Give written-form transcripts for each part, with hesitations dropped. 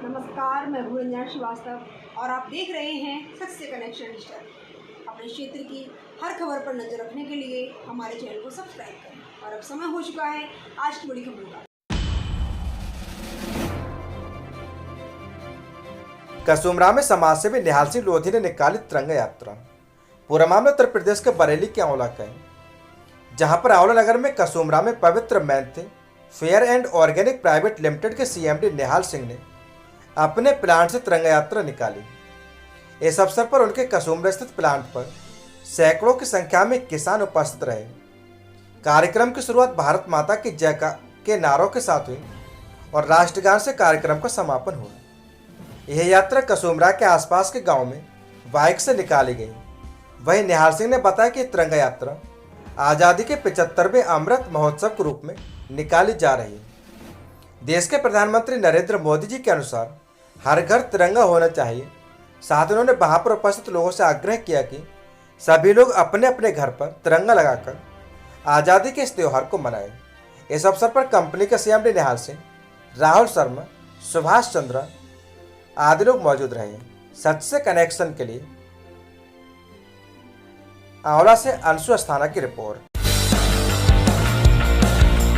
नमस्कार, मैं भूरंजना श्रीवास्तव और आप देख रहे हैं सच से कनेक्शन डिजिटल। अपने क्षेत्र की हर खबर पर नजर रखने के लिए हमारे चैनल को सब्सक्राइब करें। और अब समय हो चुका है आज की बड़ी खबरों का। कसुमरा में समाजसेवी निहाल सिंह लोधी ने निकाली तिरंगा यात्रा। पूरा मामला उत्तर प्रदेश के बरेली के आंवला का है, जहां पर आंवला नगर में कसुमरा में पवित्र मैंथे fair and organic private limited के सीएमडी निहाल सिंह ने अपने प्लांट से तिरंगा यात्रा निकाली। इस अवसर पर उनके कसुमरा स्थित प्लांट पर सैकड़ों की संख्या में किसान उपस्थित रहे। कार्यक्रम की शुरुआत भारत माता की जय के नारों के साथ हुई और राष्ट्रगान से कार्यक्रम का समापन हुआ। यह यात्रा कसुमरा के आसपास के गांव में बाइक से निकाली गई। वहीं निहाल सिंह ने बताया कि तिरंगा यात्रा आज़ादी के 75वें अमृत महोत्सव के रूप में निकाली जा रही है। देश के प्रधानमंत्री नरेंद्र मोदी जी के अनुसार हर घर तिरंगा होना चाहिए। साथ उन्होंने वहां पर उपस्थित लोगों से आग्रह किया कि सभी लोग अपने अपने घर पर तिरंगा लगाकर आज़ादी के इस त्यौहार को मनाएं। इस अवसर पर कंपनी के सीएमडी निहाल सिंह, राहुल शर्मा, सुभाष चंद्रा आदि लोग मौजूद रहे। सच से कनेक्शन के लिए आंवला से अंशु अस्थाना की रिपोर्ट।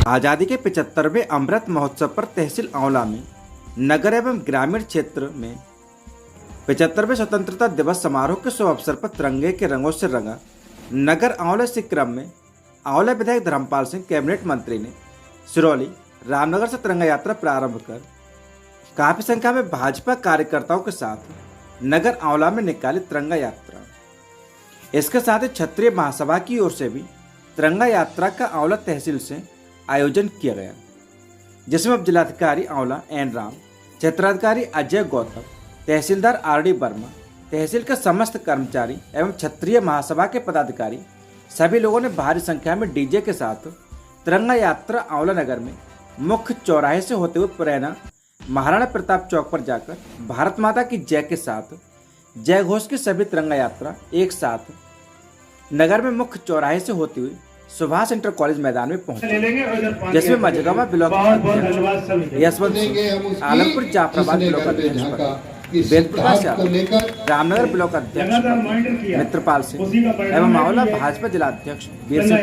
आज़ादी के 75वें अमृत महोत्सव पर तहसील आंवला में नगर एवं ग्रामीण क्षेत्र में 75वें स्वतंत्रता दिवस समारोह के शुभ अवसर पर तिरंगे के रंगों से रंगा नगर आंवला। इस क्रम में आंवला विधायक धर्मपाल सिंह, कैबिनेट मंत्री ने सिरौली रामनगर से तिरंगा यात्रा प्रारंभ कर काफी संख्या में भाजपा कार्यकर्ताओं के साथ नगर आंवला में निकाली तिरंगा यात्रा। इसके साथ ही क्षत्रिय महासभा की ओर से भी तिरंगा यात्रा का आंवला तहसील से आयोजन किया गया, जिसमें अब जिलाधिकारी आंवला एन राम, क्षेत्राधिकारी अजय गौतम, तहसीलदार आरडी वर्मा, तहसील के समस्त कर्मचारी एवं क्षत्रिय महासभा के पदाधिकारी सभी लोगों ने भारी संख्या में डीजे के साथ तिरंगा यात्रा आंवला नगर में मुख्य चौराहे से होते हुए पुरैना महाराणा प्रताप चौक पर जाकर भारत माता की जय के साथ जय घोष की सभी तिरंगा यात्रा एक साथ नगर में मुख्य चौराहे से होती हुई सुभाष इंटर कॉलेज मैदान में पहुंचे, जिसमें मझगावा ब्लॉक यशवंत सिंह, आलमपुर जाफराबाद ब्लॉक अध्यक्ष वेद प्रकाश यादव, रामनगर ब्लॉक अध्यक्ष मित्रपाल सिंह एवं आंवला भाजपा जिला अध्यक्ष वीर सिंह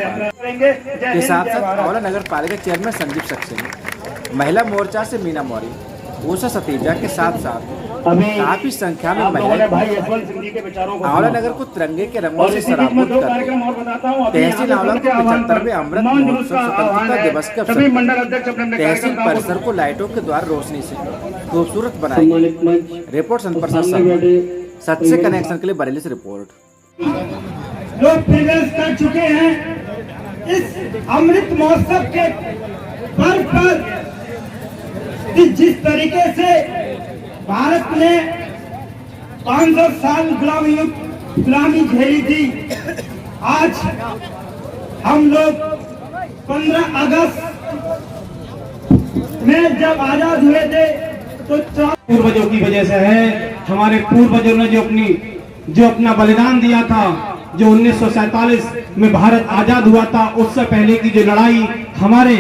के साथ साथ आंवला नगर पालिका चेयरमैन संजीव सक्सेना, महिला मोर्चा से मीना मौर्य, उषा सतीजा के साथ साथ काफी संख्या में महिलाएं आंवला नगर को तिरंगे के रंगों से सराबोर कर तहसील आंवला को 75वें अमृत महोत्सव स्वतंत्रता दिवस के अवसर पर तहसील परिसर को लाइटों के द्वारा रोशनी से खूबसूरत बनाई। रिपोर्ट संप्रसाद शर्मा, सच से कनेक्शन के लिए बरेली से रिपोर्ट। लोग प्रवेश कर चुके हैं इस अमृत महोत्सव के पर्व पर। जिस तरीके से भारत ने 500 साल गुलामी झेली थी, आज हम लोग 15 अगस्त में जब आजाद हुए थे तो पूर्वजों की वजह से है। हमारे पूर्वजों ने जो अपना बलिदान दिया था, जो 1947 में भारत आजाद हुआ था, उससे पहले की जो लड़ाई हमारे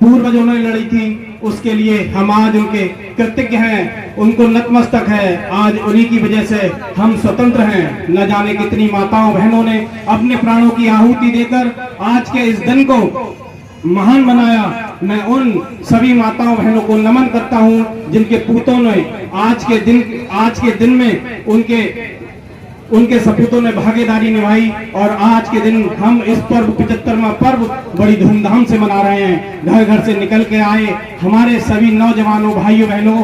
पूर्वजों ने लड़ी थी, उसके लिए हम आज उनके कृतज्ञ हैं, उनको नतमस्तक है। आज उन्हीं की वजह से हम स्वतंत्र हैं। न जाने कितनी माताओं बहनों ने अपने प्राणों की आहुति देकर आज के इस दिन को महान बनाया। मैं उन सभी माताओं बहनों को नमन करता हूं जिनके पूतों ने आज के दिन में उनके सपूतों ने भागीदारी निभाई और आज के दिन हम इस पर्व 75वां पर्व बड़ी धूमधाम से मना रहे हैं। घर घर से निकल के आए हमारे सभी नौजवानों, भाइयों बहनों,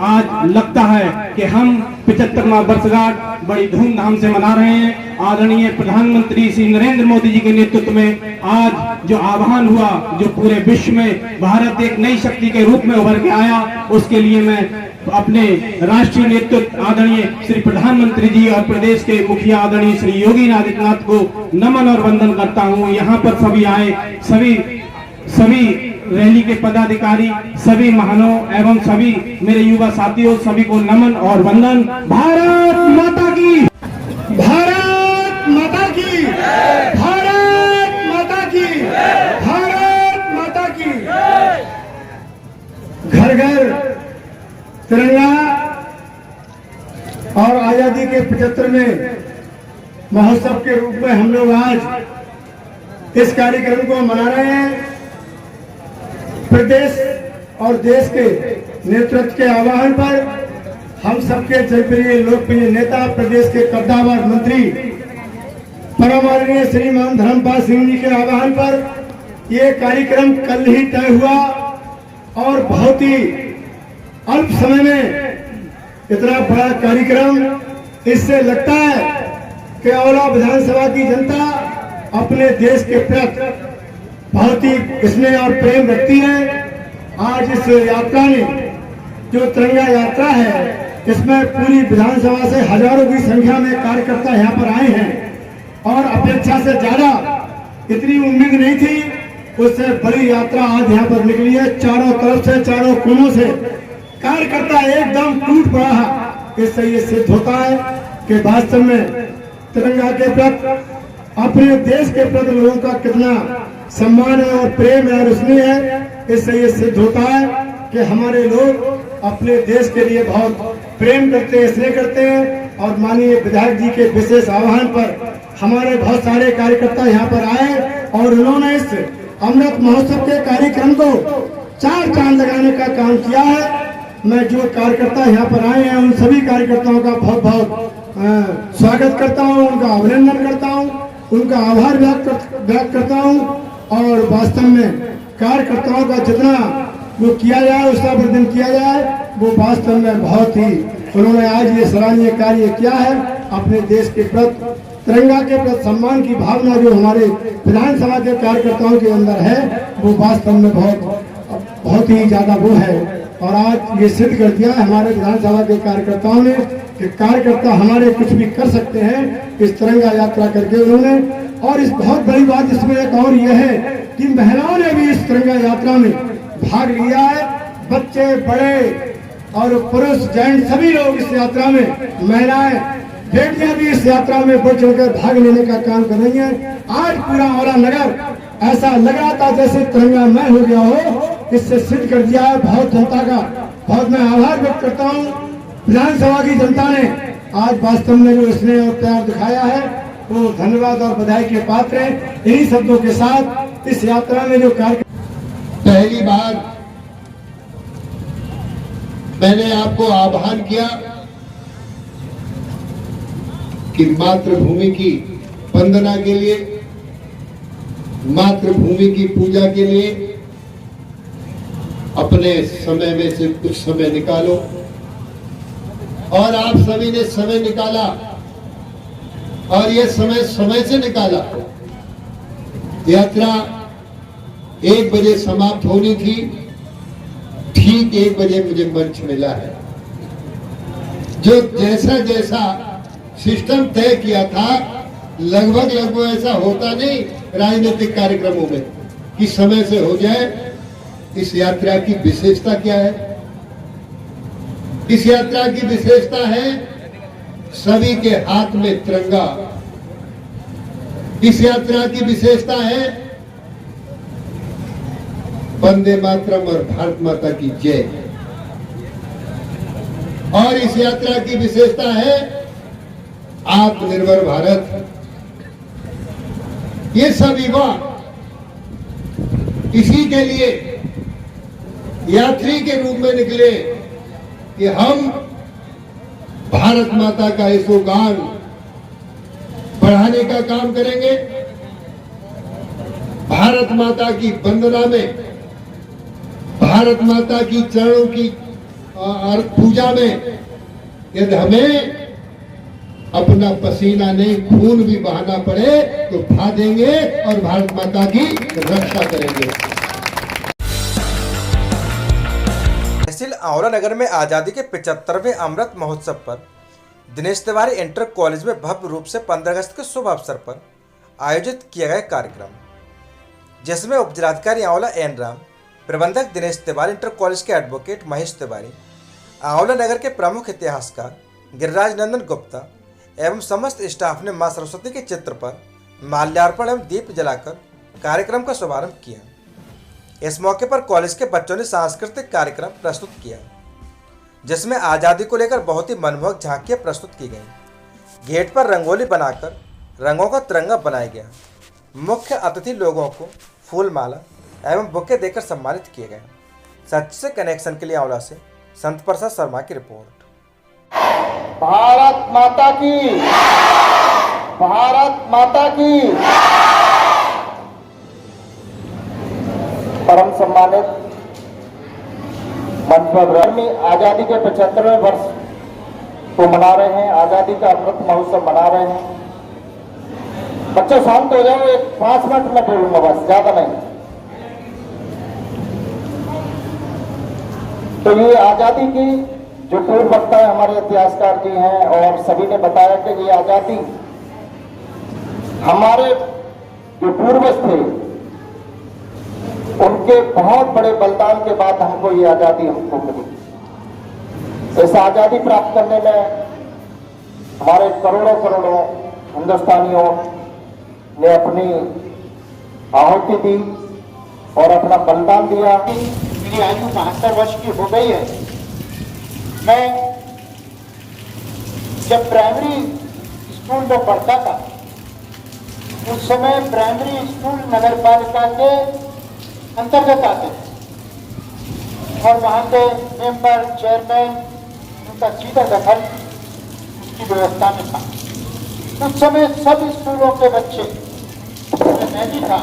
आज लगता है कि हम 75वां वर्षगांठ बड़ी धूमधाम से मना रहे हैं। आदरणीय प्रधानमंत्री श्री नरेंद्र मोदी जी के नेतृत्व में आज जो आह्वान हुआ, जो पूरे विश्व में भारत एक नई शक्ति के रूप में उभर के आया, उसके लिए मैं अपने राष्ट्रीय नेतृत्व आदरणीय श्री प्रधानमंत्री जी और प्रदेश के मुखिया आदरणीय श्री योगी आदित्यनाथ को नमन और वंदन करता हूं। यहाँ पर सभी आए सभी रैली के पदाधिकारी, सभी महानों एवं सभी मेरे युवा साथियों, सभी को नमन और वंदन। भारत माता की, भारत माता की, भारत माता की, भारत माता की। घर घर तिरंगा और आजादी के 75वें महोत्सव के रूप में हम लोग आज इस कार्यक्रम को मना रहे हैं। प्रदेश और देश के नेतृत्व के आह्वान पर हम सबके जनप्रिय लोकप्रिय नेता प्रदेश के कद्दावर मंत्री परम आदरणीय श्रीमान धर्मपाल सिंह जी के आह्वान पर ये कार्यक्रम कल ही तय हुआ और बहुत ही अल्प समय में इतना बड़ा कार्यक्रम, इससे लगता है कि औला विधानसभा की जनता अपने देश के प्रति बहुत ही स्नेह और प्रेम रखती है। आज इस यात्रा में जो तिरंगा यात्रा है, इसमें पूरी विधानसभा से हजारों की संख्या में कार्यकर्ता यहाँ पर आए हैं और अपेक्षा से ज्यादा इतनी उम्मीद नहीं थी, उससे बड़ी यात्रा आज यहाँ पर निकली है। चारों तरफ से, चारों कोनों से कार्यकर्ता एकदम टूट पड़ा है। इससे ये सिद्ध होता है कि वास्तव में तिरंगा के प्रति, अपने देश के प्रति लोगों का कितना सम्मान है और प्रेम है और स्नेह है। इससे ये सिद्ध होता है कि हमारे लोग अपने देश के लिए बहुत प्रेम करते हैं, स्नेह करते हैं। और माननीय विधायक जी के विशेष आह्वान पर हमारे बहुत सारे कार्यकर्ता यहाँ पर आए और उन्होंने इस अमृत महोत्सव के कार्यक्रम को 4 चांद लगाने का काम किया है। मैं जो कार्यकर्ता यहाँ पर आए हैं उन सभी कार्यकर्ताओं का बहुत बहुत स्वागत करता हूँ, उनका अभिनंदन करता हूँ, उनका आभार व्यक्त करता हूँ। और वास्तव में कार्यकर्ताओं का जितना जो किया जाए, उसका वर्धन किया जाए, वो वास्तव में बहुत ही उन्होंने आज ये सराहनीय कार्य किया है। अपने देश के प्रति, तिरंगा के प्रति सम्मान की भावना जो हमारे विधानसभा के कार्यकर्ताओं के अंदर है, वो वास्तव में बहुत ही ज्यादा वो है। और आज ये सिद्ध कर दिया है हमारे विधानसभा के कार्यकर्ताओं ने कि कार्यकर्ता हमारे कुछ भी कर सकते हैं इस तिरंगा यात्रा करके उन्होंने। और इस बहुत बड़ी बात इसमें एक और यह है कि महिलाओं ने भी इस तिरंगा यात्रा में भाग लिया है। बच्चे, बड़े और पुरुष, जैन सभी लोग इस यात्रा में, महिलाएं, बेटियां भी इस यात्रा में बढ़ चढ़कर भाग लेने का काम कर रही हैं। आज पूरा औला नगर ऐसा लग रहा था जैसे तिरंगामय हो गया हो। इससे सिद्ध कर दिया है। बहुत जनता का बहुत मैं आभार व्यक्त करता हूँ। विधानसभा की जनता ने आज वास्तव में जो स्नेह और प्यार दिखाया है, वो धन्यवाद और बधाई के पात्र हैं। इन्हीं शब्दों के साथ इस यात्रा में जो कार्य, पहली बार मैंने आपको आह्वान किया कि मातृभूमि की वंदना के लिए, मातृभूमि की पूजा के लिए अपने समय में से कुछ समय निकालो। और आप सभी ने समय निकाला और ये समय से निकाला। यात्रा 1 बजे समाप्त होनी थी, ठीक 1 बजे मुझे मंच मिला है। जो जैसा सिस्टम तय किया था, लगभग ऐसा होता नहीं राजनीतिक कार्यक्रमों में कि समय से हो जाए। इस यात्रा की विशेषता क्या है? इस यात्रा की विशेषता है सभी के हाथ में तिरंगा। इस यात्रा की विशेषता है वंदे मातरम और भारत माता की जय। और इस यात्रा की विशेषता है आत्मनिर्भर भारत। ये सब युवा इसी के लिए यात्री के रूप में निकले कि हम भारत माता का यशोगान बढ़ाने का काम करेंगे। भारत माता की वंदना में, भारत माता की चरणों की पूजा में यदि हमें अपना पसीना नहीं खून भी बहाना पड़े तो बहा देंगे और भारत माता की रक्षा करेंगे। तहसील आंवला नगर में आज़ादी के 75वें अमृत महोत्सव पर दिनेश तिवारी इंटर कॉलेज में भव्य रूप से 15 अगस्त के शुभ अवसर पर आयोजित किया गया कार्यक्रम, जिसमें उपजिलाधिकारी आंवला एन राम, प्रबंधक दिनेश तिवारी, इंटर कॉलेज के एडवोकेट महेश तिवारी, आंवला नगर के प्रमुख इतिहासकार गिरिराज नंदन गुप्ता एवं समस्त स्टाफ ने मां सरस्वती के चित्र पर माल्यार्पण एवं दीप जलाकर कार्यक्रम का शुभारंभ किया। इस मौके पर कॉलेज के बच्चों ने सांस्कृतिक कार्यक्रम प्रस्तुत किया। जिसमें आज़ादी को लेकर बहुत ही मनमोहक झांकियाँ प्रस्तुत की गई। गेट पर रंगोली बनाकर रंगों का तिरंगा बनाया गया। मुख्य अतिथि लोगों को फूल माला एवं बुके देकर सम्मानित किए गए। सच से कनेक्शन के लिए आंवला से संत प्रसाद शर्मा की रिपोर्ट। भारत माता की, भारत माता की। परम सम्मानित मंच पर में आजादी के 75वें वर्ष को मना रहे हैं, आजादी का अमृत महोत्सव मना रहे हैं। बच्चों शांत हो जाओ, एक 5 मिनट में बोलूंगा बस, ज्यादा नहीं। तो ये आजादी की जो पूर्व वक्ता है हमारे इतिहासकार जी हैं और सभी ने बताया कि ये आजादी हमारे जो पूर्वज थे उनके बहुत बड़े बलिदान के बाद हमको ये आजादी हमको मिली। इस आजादी प्राप्त करने में हमारे करोड़ों करोड़ों हिंदुस्तानियों ने अपनी आहुति दी और अपना बलिदान दिया। मेरी आयु 72 वर्ष की हो गई है। मैं जब प्राइमरी स्कूल में पढ़ता था उस समय प्राइमरी स्कूल नगर पालिका के अंतर्गत आते थे और वहां के मेंबर, चेयरमैन, उनका सीधा दखल उसकी व्यवस्था में था। उस समय सब स्कूलों के बच्चे, मैं भी था,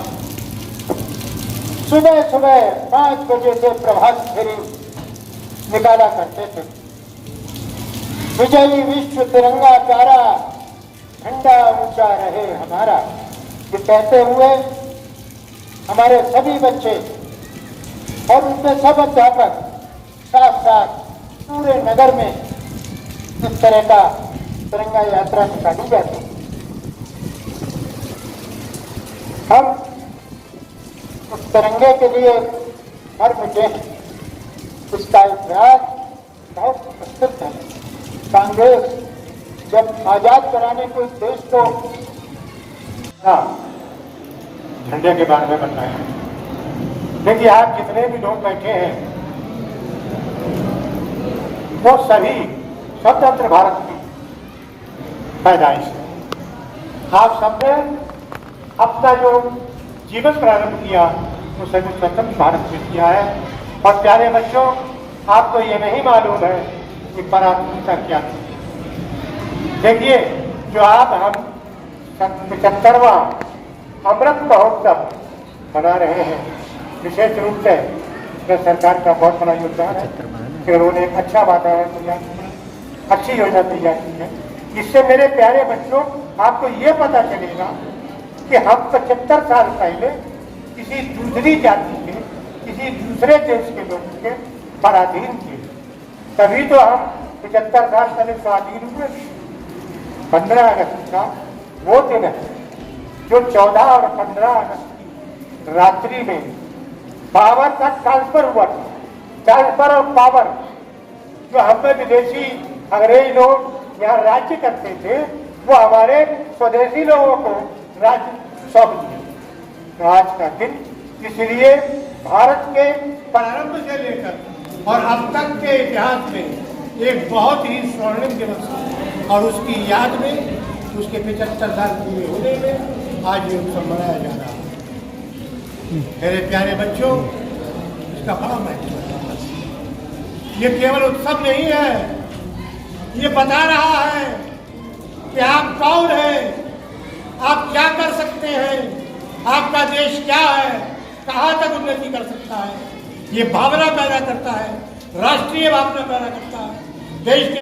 सुबह सुबह 5 बजे से प्रभात फेरी निकाला करते थे। विजयी विश्व तिरंगा प्यारा, झंडा ऊंचा रहे हमारा, ये कहते हुए हमारे सभी बच्चे और उनके सब अध्यापक साथ साथ पूरे नगर में इस तरह का तिरंगा यात्रा निकाली जाती। हम उस तिरंगे के लिए मर मिटे। इसका इतिहास बहुत प्रसिद्ध है। कांग्रेस जब आजाद कराने को इस देश को झंडे के बारे में बताया। देखिए, आप जितने भी लोग बैठे हैं वो सभी स्वतंत्र भारत की पैदाइश है। आप सबने अपना जो जीवन प्रारंभ किया वो सभी स्वतंत्र भारत में किया है। और प्यारे बच्चों, आपको ये नहीं मालूम है कि पराधीनता क्या थी। देखिए, जो आज हम 75वां अमृत महोत्सव मना रहे हैं, विशेष रूप से इसमें सरकार का बहुत बड़ा योगदान है कि उन्होंने एक अच्छा वातावरण तैयार किया, अच्छी योजना तैयार की है। इससे मेरे प्यारे बच्चों, आपको ये पता चलेगा कि हम 75 साल पहले किसी दूसरी जाति के, किसी दूसरे देश के लोगों के पराधीन थे। तभी तो हम 75 साल पहले स्वाधीन हुए। 15 अगस्त का वो दिन है जो 14 और 15 अगस्त की रात्रि में पावर का ट्रांसफर हुआ था। ट्रांसफर ऑफ पावर, जो हमें विदेशी अंग्रेज लोग यहाँ राज्य करते थे, वो हमारे स्वदेशी लोगों को राज्य सौंप दिया। तो आज का दिन इसलिए भारत के प्रारंभ से लेकर और अब तक के इतिहास में एक बहुत ही स्वर्णिम दिवस है। और उसकी याद में, उसके 75 साल पूरे होने में आज ये उत्सव मनाया जा रहा है। मेरे प्यारे बच्चों, इसका बड़ा महत्व है। ये केवल उत्सव नहीं है, ये बता रहा है कि आप कौन हैं, आप क्या कर सकते हैं, आपका देश क्या है, कहाँ तक उन्नति कर सकता है। ये भावना पैदा करता है, राष्ट्रीय भावना पैदा करता है। देश के